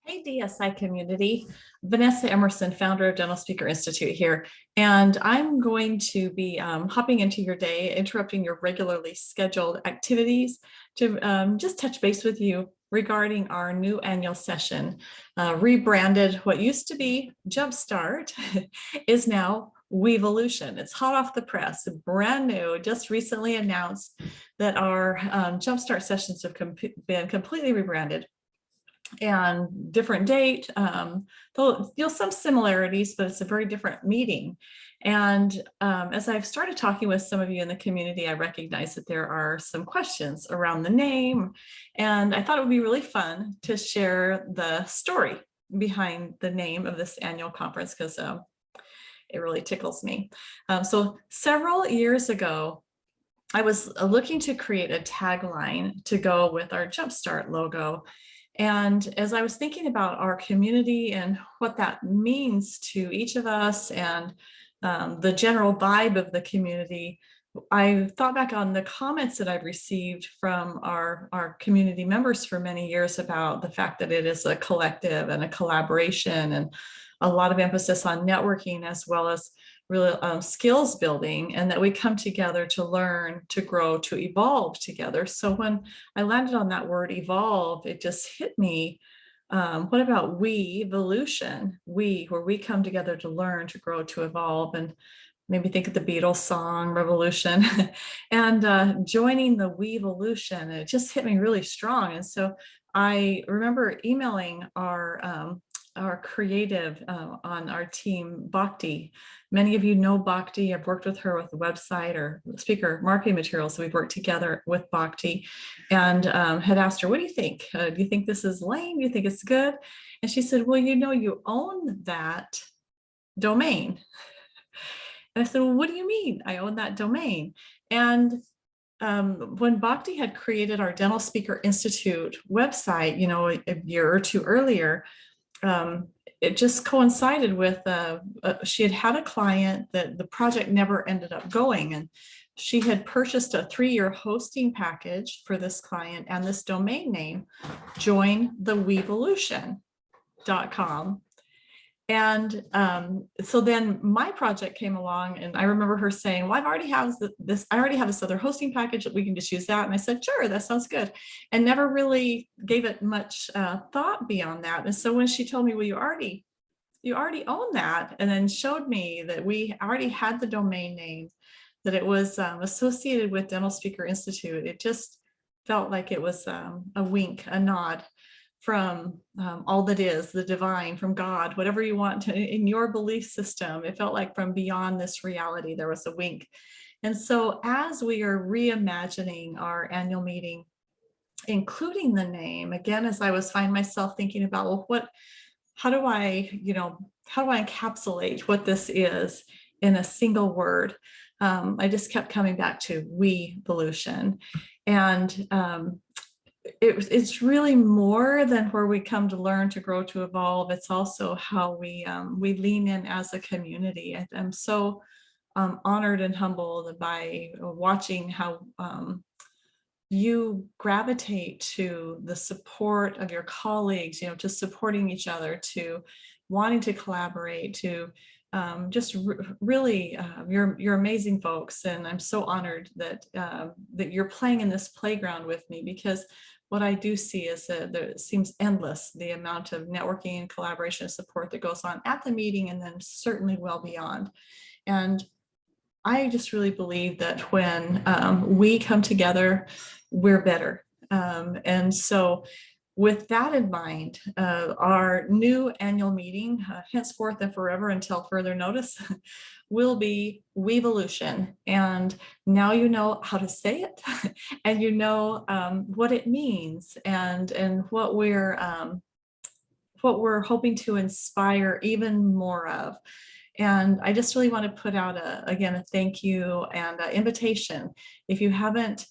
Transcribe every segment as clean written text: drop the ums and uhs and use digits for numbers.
Hey, DSI community. Vanessa Emerson, founder of Dental Speaker Institute here. And I'm going to be hopping into your day, interrupting your regularly scheduled activities to just touch base with you regarding our new annual session. Rebranded what used to be Jumpstart is now WEvolution. It's hot off the press, brand new, just recently announced that our Jumpstart sessions have been completely rebranded and different date. Though you'll some similarities, but it's a very different meeting. And as I've started talking with some of you in the community, I recognize that there are some questions around the name. And I thought it would be really fun to share the story behind the name of this annual conference because it really tickles me. So several years ago, I was looking to create a tagline to go with our Jumpstart logo. And as I was thinking about our community and what that means to each of us and the general vibe of the community, I thought back on the comments that I've received from our community members for many years about the fact that it is a collective and a collaboration and a lot of emphasis on networking as well as really skills building, and that we come together to learn, to grow, to evolve together. So when I landed on that word evolve, it just hit me. What about WEvolution? Where we come together to learn, to grow, to evolve, and maybe think of the Beatles song Revolution and joining the WEvolution. It just hit me really strong. And so I remember emailing our creative on our team, Bhakti. Many of you know Bhakti. I've worked with her with the website or speaker marketing materials. So we've worked together with Bhakti and had asked her, what do you think? Do you think this is lame? Do you think it's good? And she said, well, you own that domain. And I said, well, what do you mean I own that domain? And when Bhakti had created our Dental Speaker Institute website, a year or two earlier, it just coincided with she had a client that the project never ended up going, and she had purchased a 3-year hosting package for this client and this domain name, jointhewevolution.com. And so then my project came along, and I remember her saying, well, I already have this other hosting package that we can just use that. And I said, sure, that sounds good. And never really gave it much thought beyond that. And so when she told me, well, you already own that, and then showed me that we already had the domain name, that it was associated with Dental Speaker Institute, it just felt like it was a wink, a nod from all that is, the divine, from God, whatever you want to, in your belief system. It felt like from beyond this reality, there was a wink. And so as we are reimagining our annual meeting, including the name, again, as I was finding myself thinking about, well, how do I encapsulate what this is in a single word? I just kept coming back to WEvolution. And it's really more than where we come to learn, to grow, to evolve. It's also how we lean in as a community. I'm so honored and humbled by watching how you gravitate to the support of your colleagues, to supporting each other, to wanting to collaborate, to just really, you're amazing folks. And I'm so honored that you're playing in this playground with me, because what I do see is that it seems endless, the amount of networking and collaboration and support that goes on at the meeting, and then certainly well beyond. And I just really believe that when we come together, we're better. And so with that in mind, our new annual meeting, henceforth and forever until further notice, will be WEvolution. And now you know how to say it, and you know what it means, and what we're hoping to inspire even more of. And I just really want to put out again a thank you and an invitation. If you haven't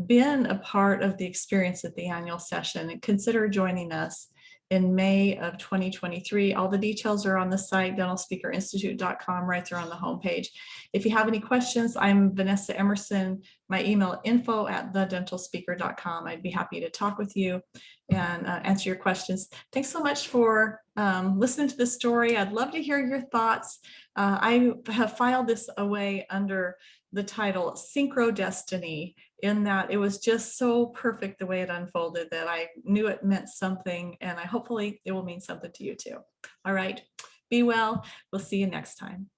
been a part of the experience at the annual session, and consider joining us. in May of 2023. All the details are on the site, dentalspeakerinstitute.com, right there on the homepage. If you have any questions, I'm Vanessa Emerson. My email info@thedentalspeaker.com. I'd be happy to talk with you and answer your questions. Thanks so much for listening to this story. I'd love to hear your thoughts. I have filed this away under the title Synchro Destiny, in that it was just so perfect the way it unfolded that I knew it meant something, and hopefully it will mean something to you too. All right, be well. We'll see you next time.